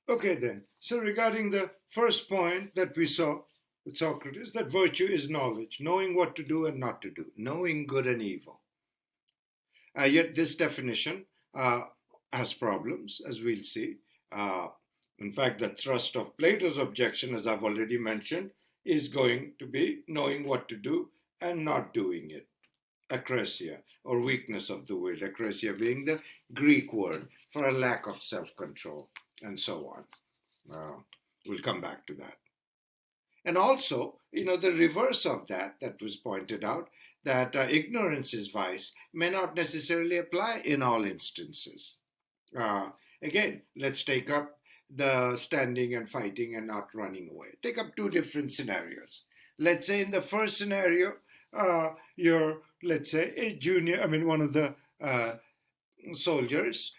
Okay, then. So, regarding the first point that we saw with Socrates, that virtue is knowledge, knowing what to do and not to do, knowing good and evil. Yet, this definition uh, has problems, as we'll see. Uh, in fact, the thrust of Plato's objection, as I've already mentioned, is going to be knowing what to do and not doing it. Acrasia, or weakness of the will, acrasia being the Greek word for a lack of self control, and so on. We'll come back to that. And also, the reverse of that was pointed out, that ignorance is vice, may not necessarily apply in all instances. Uh, Again, let's take up the standing and fighting and not running away. Take up two different scenarios. Let's say in the first scenario, you're, let's say, a junior, one of the soldiers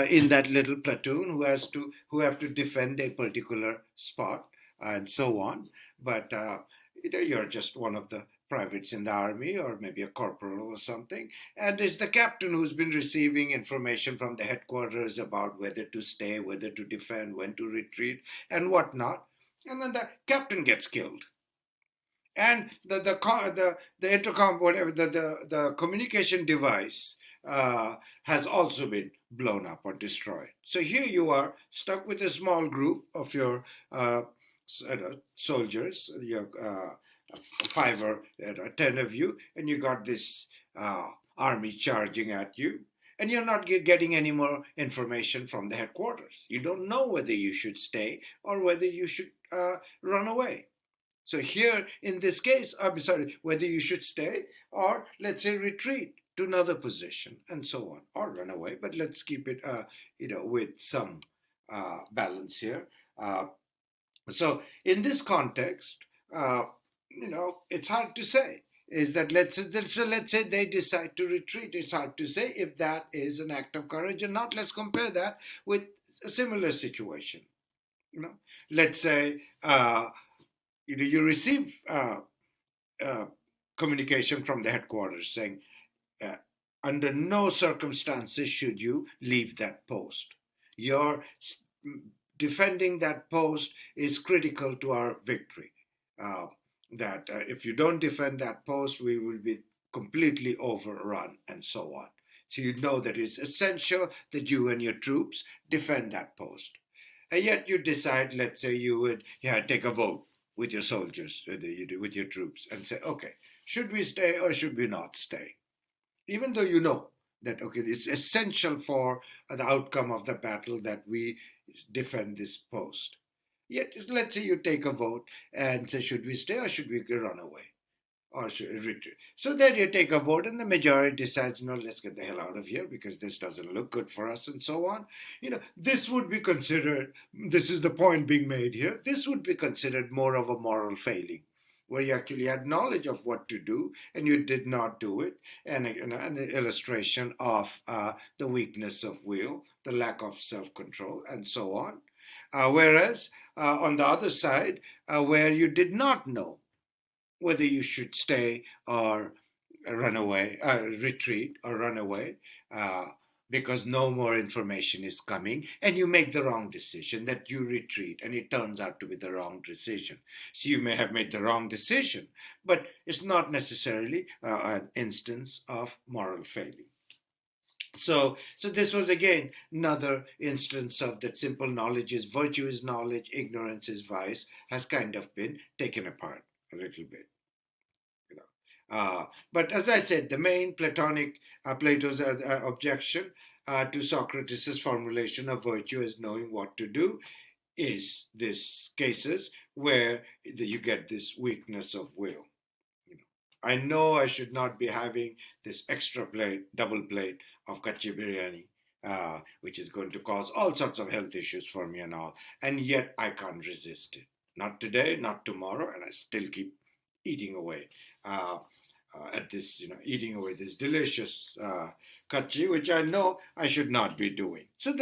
in that little platoon who have to defend a particular spot and so on. But you're just one of the privates in the army, or maybe a corporal or something, and it's the captain who's been receiving information from the headquarters about whether to stay, whether to defend, when to retreat, and whatnot. And then the captain gets killed, and the intercom, whatever, the communication device has also been blown up or destroyed. So here you are stuck with a small group of your soldiers, your 5 or 10 of you, and you got this army charging at you, and you're not getting any more information from the headquarters. You don't know whether you should stay or whether you should run away. So here, in this case, I'm sorry, whether you should stay or, let's say, retreat to another position and so on, or run away. But let's keep it, with some balance here. So in this context, it's hard to say. Is that let's say they decide to retreat. It's hard to say if that is an act of courage or not. Let's compare that with a similar situation. Let's say you receive uh, communication from the headquarters saying, uh, under no circumstances should you leave that post. Your defending that post is critical to our victory. Uh, that if you don't defend that post, we will be completely overrun and so on. So you know that it's essential that you and your troops defend that post. And yet you decide, let's say you would take a vote with your soldiers, with your troops, and say, okay, should we stay or should we not stay? Even though you know that, okay, it's essential for the outcome of the battle that we defend this post. Yet, let's say you take a vote and say, should we stay or should we run away? Or should retreat? So then you take a vote and the majority decides, let's get the hell out of here because this doesn't look good for us and so on. This would be considered, this is the point being made here, this would be considered more of a moral failing, where you actually had knowledge of what to do and you did not do it, and an illustration of the weakness of will, the lack of self-control, and so on. Whereas on the other side, where you did not know whether you should stay or run away, retreat or run away, uh, because no more information is coming, and you make the wrong decision, that you retreat, and it turns out to be the wrong decision. So you may have made the wrong decision, but it's not necessarily an instance of moral failing. So this was again another instance of that simple knowledge is virtue is knowledge, ignorance is vice, has kind of been taken apart a little bit. But as I said, the main Plato's objection to Socrates' formulation of virtue as knowing what to do is this cases where you get this weakness of will. I know I should not be having this extra plate, double plate of kachi biryani, which is going to cause all sorts of health issues for me and all, and yet I can't resist it. Not today, not tomorrow, and I still keep eating away. At this, eating away this delicious kachi, which I know I should not be doing. So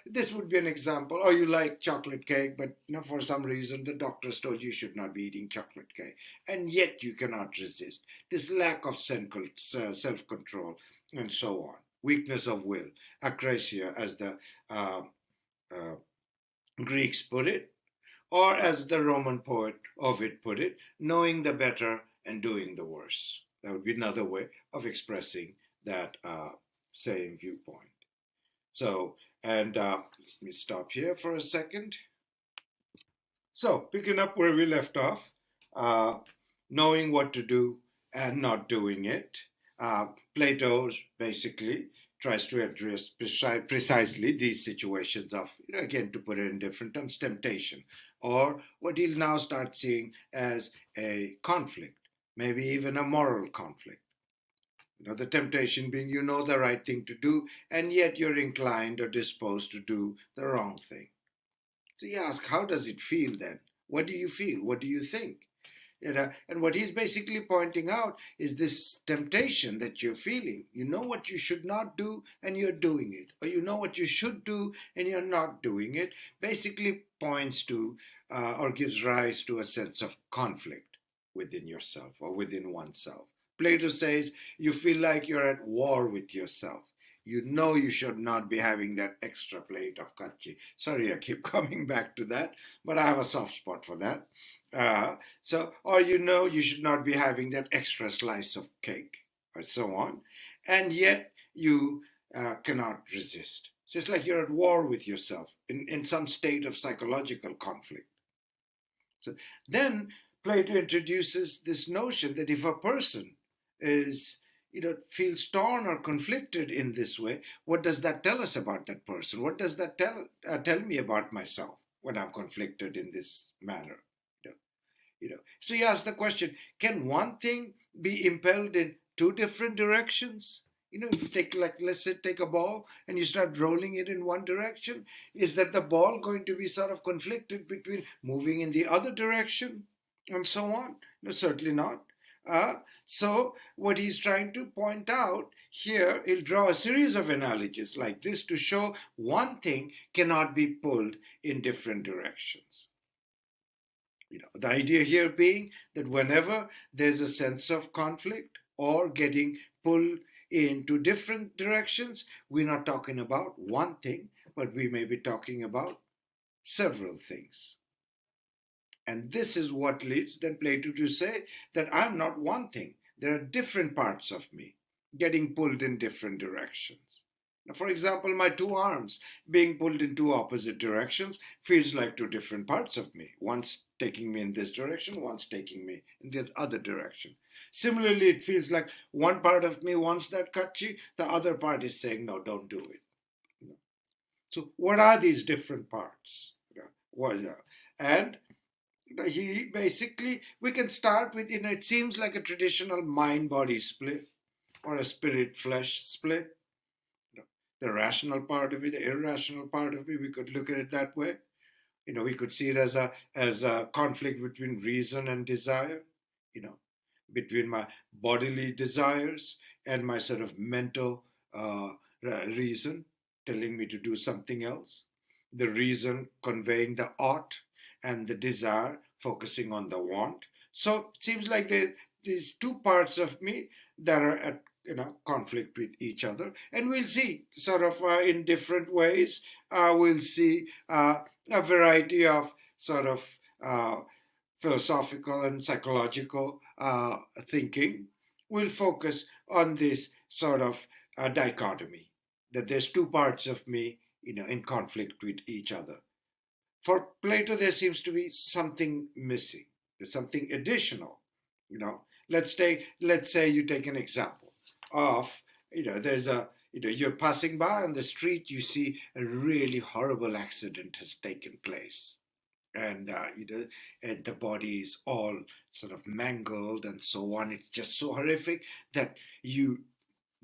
this would be an example. Or you like chocolate cake, but for some reason the doctors told you should not be eating chocolate cake, and yet you cannot resist. This lack of self-control and so on. Weakness of will, acrasia, as the uh, Greeks put it, or as the Roman poet Ovid put it, knowing the better and doing the worse. That would be another way of expressing that same viewpoint. So, and let me stop here for a second. So, picking up where we left off, uh, knowing what to do and not doing it, Plato basically tries to address precisely these situations of, again, to put it in different terms, temptation, or what he'll now start seeing as a conflict, maybe even a moral conflict. The temptation being you know the right thing to do, and yet you're inclined or disposed to do the wrong thing. So you ask, how does it feel then? What do you feel? What do you think? And what he's basically pointing out is this temptation that you're feeling. You know what you should not do and you're doing it, or you know what you should do and you're not doing it. Basically points to or gives rise to a sense of conflict within yourself or within oneself. Plato says you feel like you're at war with yourself. You know you should not be having that extra plate of kachi. Sorry, I keep coming back to that, but I have a soft spot for that. Or you know you should not be having that extra slice of cake, or so on, and yet you cannot resist. It's just like you're at war with yourself in some state of psychological conflict. So then Plato introduces this notion that if a person is feels torn or conflicted in this way, what does that tell us about that person? What does that tell me about myself when I'm conflicted in this manner? So you ask the question: can one thing be impelled in two different directions? If you take, like, let's say, take a ball and you start rolling it in one direction, is that the ball going to be sort of conflicted between moving in the other direction and so on? No, certainly not. So what he's trying to point out here, he'll draw a series of analogies like this to show one thing cannot be pulled in different directions. The idea here being that whenever there's a sense of conflict or getting pulled into different directions, we're not talking about one thing, but we may be talking about several things. And this is what leads then Plato to say that I'm not one thing. There are different parts of me getting pulled in different directions. Now, for example, my two arms being pulled in two opposite directions feels like two different parts of me. One's taking me in this direction, one's taking me in the other direction. Similarly, it feels like one part of me wants that kachi, the other part is saying, no, don't do it. So, what are these different parts? And he basically, we can start with, it seems like a traditional mind body split or a spirit flesh split. The rational part of it, the irrational part of it, we could look at it that way. We could see it as a conflict between reason and desire, you know, between my bodily desires and my sort of mental reason telling me to do something else. The reason conveying the ought and the desire focusing on the want. So it seems like these two parts of me that are at conflict with each other, and we'll see sort of in different ways. We'll see a variety of sort of philosophical and psychological thinking. Will focus on this sort of dichotomy, that there's two parts of me in conflict with each other. For Plato, there seems to be something missing. There's something additional. Let's say you take an example of, there's you're passing by on the street, you see a really horrible accident has taken place. And and the body is all sort of mangled and so on. It's just so horrific that you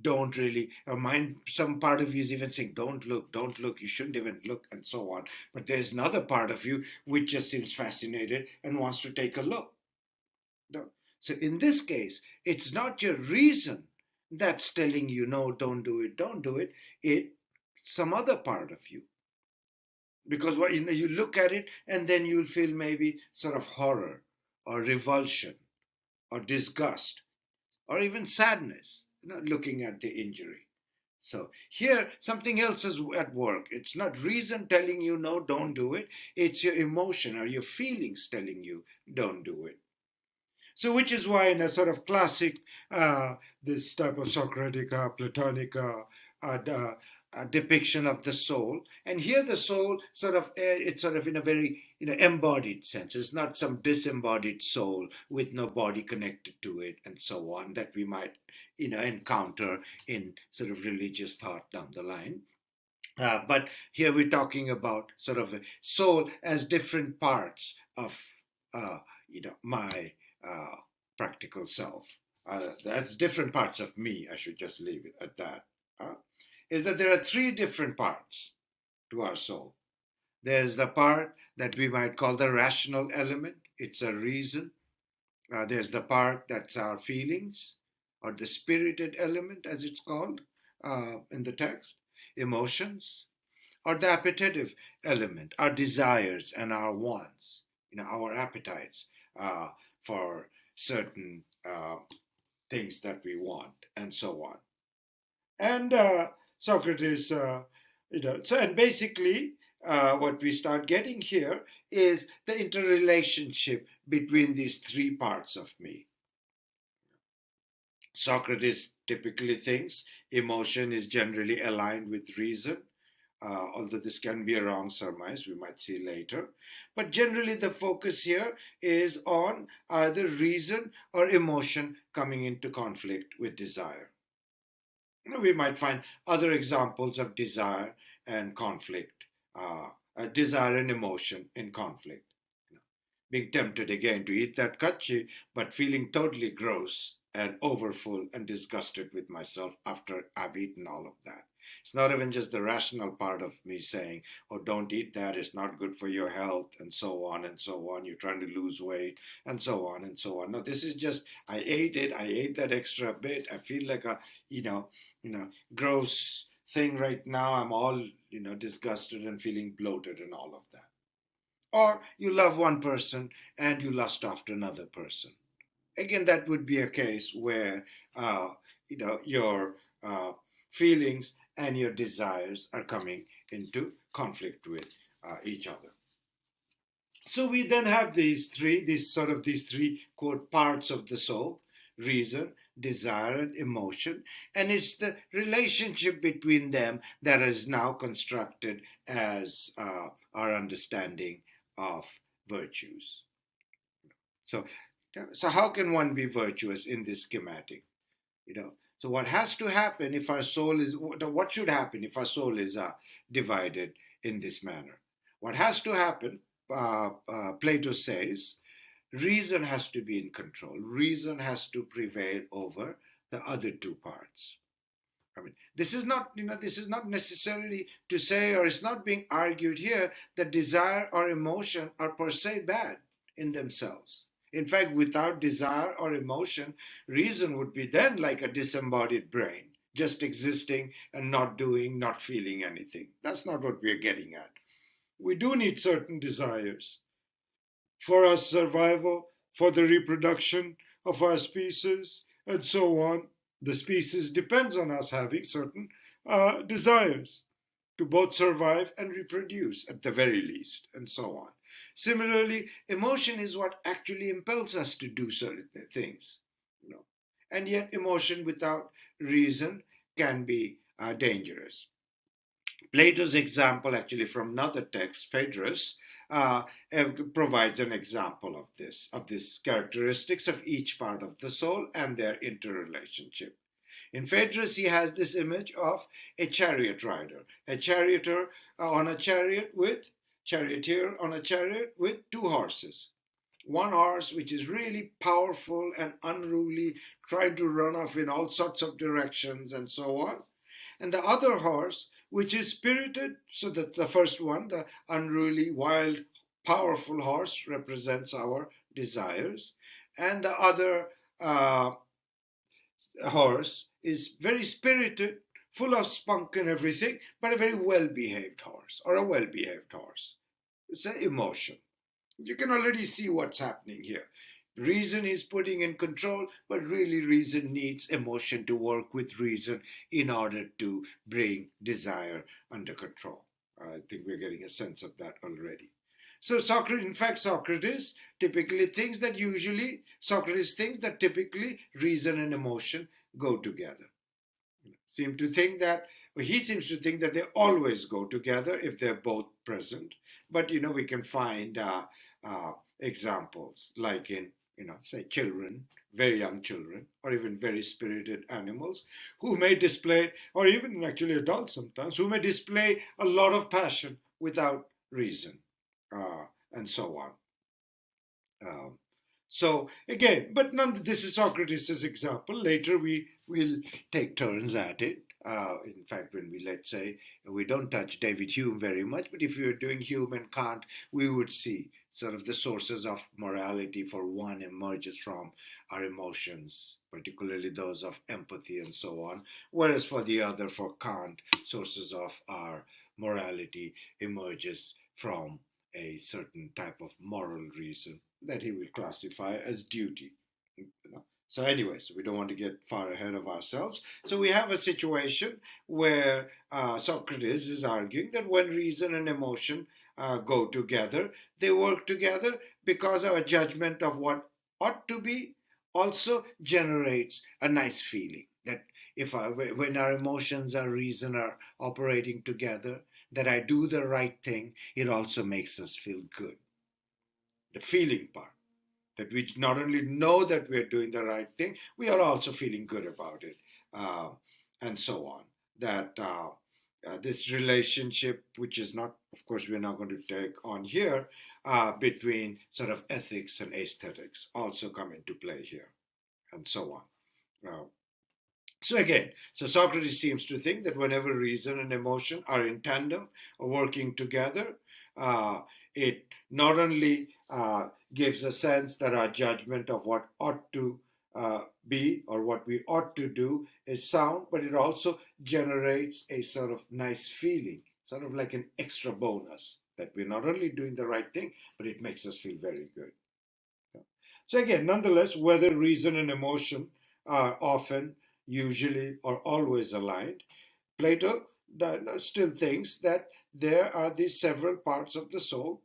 don't really mind. Some part of you is even saying, don't look, you shouldn't even look, and so on. But there's another part of you which just seems fascinated and wants to take a look. So in this case, it's not your reason that's telling you, no, don't do it. It's some other part of you. Because you look at it and then you'll feel maybe sort of horror or revulsion or disgust or even sadness, looking at the injury. So here, something else is at work. It's not reason telling you no, don't do it. It's your emotion or your feelings telling you don't do it. So, which is why in a sort of classic, this type of Socratic, Platonic depiction of the soul, and here the soul sort of it's sort of in a very embodied sense. It's not some disembodied soul with no body connected to it, and so on that we might encounter in sort of religious thought down the line. But here we're talking about sort of a soul as different parts of my uh, practical self. That's different parts of me. I should just leave it at that. Is that there are three different parts to our soul. There's the part that we might call the rational element. It's a reason. There's the part that's our feelings, or the spirited element, as it's called in the text, emotions, or the appetitive element, our desires and our wants, our appetites for certain things that we want, and so on. And Socrates, so and basically what we start getting here is the interrelationship between these three parts of me. Socrates typically thinks emotion is generally aligned with reason, although this can be a wrong surmise, we might see later. But generally, the focus here is on either reason or emotion coming into conflict with desire. We might find other examples of desire and conflict, desire and emotion in conflict. Being tempted again to eat that kachi, but feeling totally gross and overfull and disgusted with myself after I've eaten all of that. It's not even just the rational part of me saying, oh, don't eat that, it's not good for your health, and so on and so on. You're trying to lose weight, and so on and so on. No, this is just, I ate it, I ate that extra bit. I feel like a, gross thing right now. I'm all, disgusted and feeling bloated and all of that. Or you love one person and you lust after another person. Again, that would be a case where your feelings and your desires are coming into conflict with each other. So we then have these three quote parts of the soul: reason, desire, and emotion, and it's the relationship between them that is now constructed as our understanding of virtues. So, so how can one be virtuous in this schematic? So what has to happen if our soul is, what should happen if our soul is divided in this manner? What has to happen, Plato says, reason has to be in control. Reason has to prevail over the other two parts. I mean, this is not necessarily to say, or it's not being argued here, that desire or emotion are per se bad in themselves. In fact, without desire or emotion, reason would be then like a disembodied brain, just existing and not doing, not feeling anything. That's not what we're getting at. We do need certain desires for our survival, for the reproduction of our species, and so on. The species depends on us having certain desires to both survive and reproduce at the very least, and so on. Similarly, emotion is what actually impels us to do certain things. And yet emotion without reason can be dangerous. Plato's example, actually from another text, Phaedrus, provides an example of this characteristics of each part of the soul and their interrelationship. In Phaedrus, he has this image of a chariot rider, a charioteer on a chariot with two horses. One horse which is really powerful and unruly, trying to run off in all sorts of directions and so on. And the other horse which is spirited, so that the first one, the unruly, wild, powerful horse, represents our desires, and the other horse is very spirited, full of spunk and everything, but a very well-behaved horse, or a well-behaved horse. It's an emotion. You can already see what's happening here. Reason is putting in control, but really reason needs emotion to work with reason in order to bring desire under control. I think we're getting a sense of that already. So Socrates, in fact, Socrates thinks that typically reason and emotion go together. He seems to think that they always go together if they're both present. But we can find examples like in say children, very young children, or even very spirited animals who may display, or even actually adults sometimes, who may display a lot of passion without reason, and so on. Um, so again, but this is Socrates' example. Later we will take turns at it. In fact, when let's say, we don't touch David Hume very much, but if we were doing Hume and Kant, we would see sort of the sources of morality for one emerges from our emotions, particularly those of empathy and so on, whereas for the other, for Kant, sources of our morality emerges from a certain type of moral reason that he will classify as duty. So anyways, we don't want to get far ahead of ourselves. So we have a situation where Socrates is arguing that when reason and emotion go together, they work together because our judgment of what ought to be also generates a nice feeling. That when our emotions, our reason are operating together, that I do the right thing, it also makes us feel good. The feeling part, that we not only know that we're doing the right thing, we are also feeling good about it, and so on. That this relationship, which is not, of course, we're not going to take on here, between sort of ethics and aesthetics also come into play here, and so on. So Socrates seems to think that whenever reason and emotion are in tandem or working together, it not only gives a sense that our judgment of what ought to be or what we ought to do is sound, but it also generates a sort of nice feeling, sort of like an extra bonus that we're not only doing the right thing, but it makes us feel very good. So again, nonetheless, whether reason and emotion are often, usually, or always aligned, Plato still thinks that there are these several parts of the soul.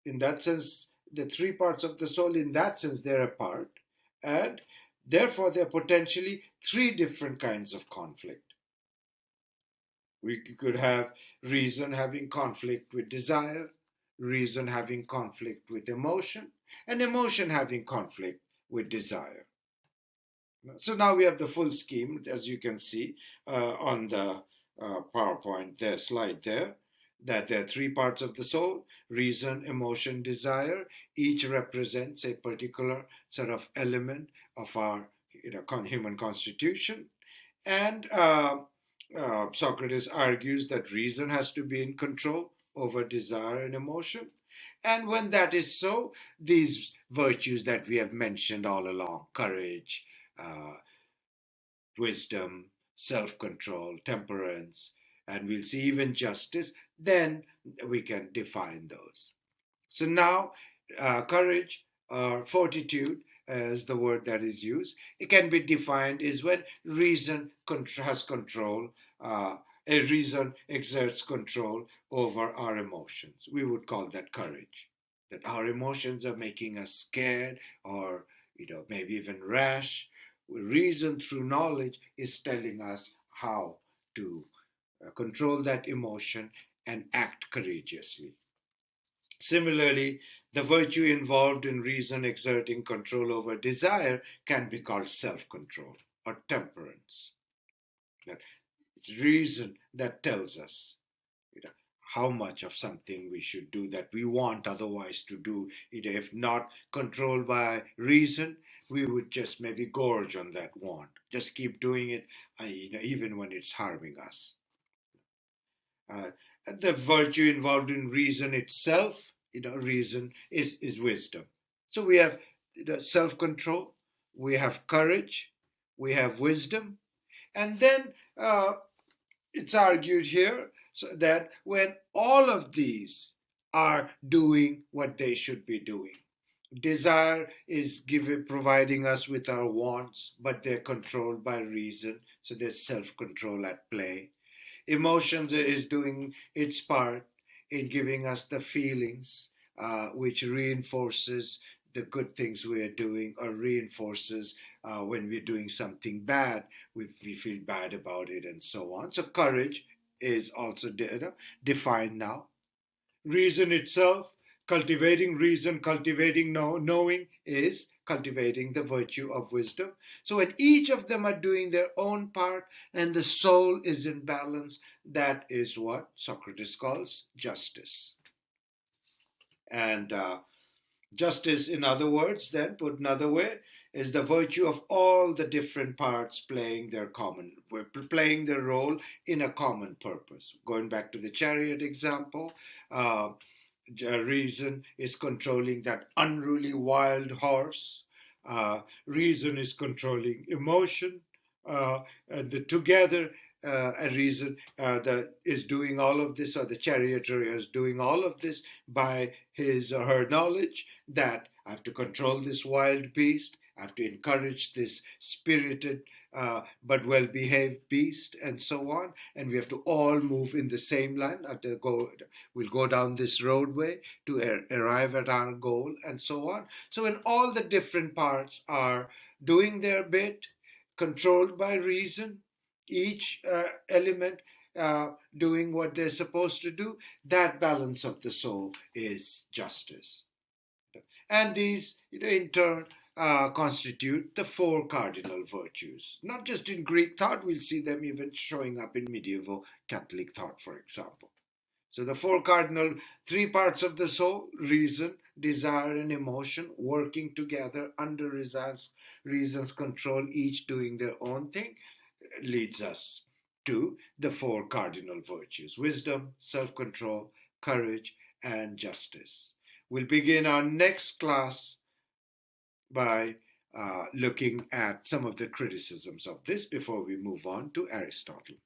In that sense, the three parts of the soul, in that sense, they're apart. And therefore, there are potentially three different kinds of conflict. We could have reason having conflict with desire, reason having conflict with emotion, and emotion having conflict with desire. So now we have the full scheme, as you can see on the PowerPoint slide there, that there are three parts of the soul: reason, emotion, desire. Each represents a particular sort of element of our human constitution. And Socrates argues that reason has to be in control over desire and emotion. And when that is so, these virtues that we have mentioned all along, courage, uh, wisdom, self control, temperance, and we'll see even justice, then we can define those. So now, courage or fortitude, as the word that is used, it can be defined is when reason has control, a reason exerts control over our emotions. We would call that courage. That our emotions are making us scared or maybe even rash. Reason through knowledge is telling us how to control that emotion and act courageously. Similarly, the virtue involved in reason exerting control over desire can be called self-control or temperance. That it's reason that tells us how much of something we should do that we want otherwise to do. If not controlled by reason, we would just maybe gorge on that want, just keep doing it, even when it's harming us. Uh, the virtue involved in reason itself, reason is wisdom. So we have self-control, we have courage, we have wisdom, and then it's argued here that when all of these are doing what they should be doing, Desire is providing us with our wants, but they're controlled by reason, so there's self-control at play. Emotions is doing its part in giving us the feelings, which reinforces the good things we are doing, or reinforces when we're doing something bad, we feel bad about it, and so on. So courage is also defined now. Reason itself, cultivating reason, cultivating knowing, is cultivating the virtue of wisdom. So when each of them are doing their own part and the soul is in balance, that is what Socrates calls justice. And justice, in other words, then put another way, is the virtue of all the different parts playing their role in a common purpose. Going back to the chariot example, uh, reason is controlling that unruly wild horse. Reason is controlling emotion, and together, a reason that is doing all of this, or the charioteer is doing all of this by his or her knowledge that I have to control this wild beast, I have to encourage this spirited but well behaved beast, and so on. And we have to all move in the same line. We'll go down this roadway to arrive at our goal, and so on. So, when all the different parts are doing their bit, controlled by reason, each element doing what they're supposed to do, that balance of the soul is justice. And these, in turn, constitute the four cardinal virtues. Not just in Greek thought, we'll see them even showing up in medieval Catholic thought, for example. So the four cardinal, three parts of the soul, reason, desire, and emotion, working together under reason's control, each doing their own thing, leads us to the four cardinal virtues: wisdom, self control, courage, and justice. We'll begin our next class by looking at some of the criticisms of this before we move on to Aristotle.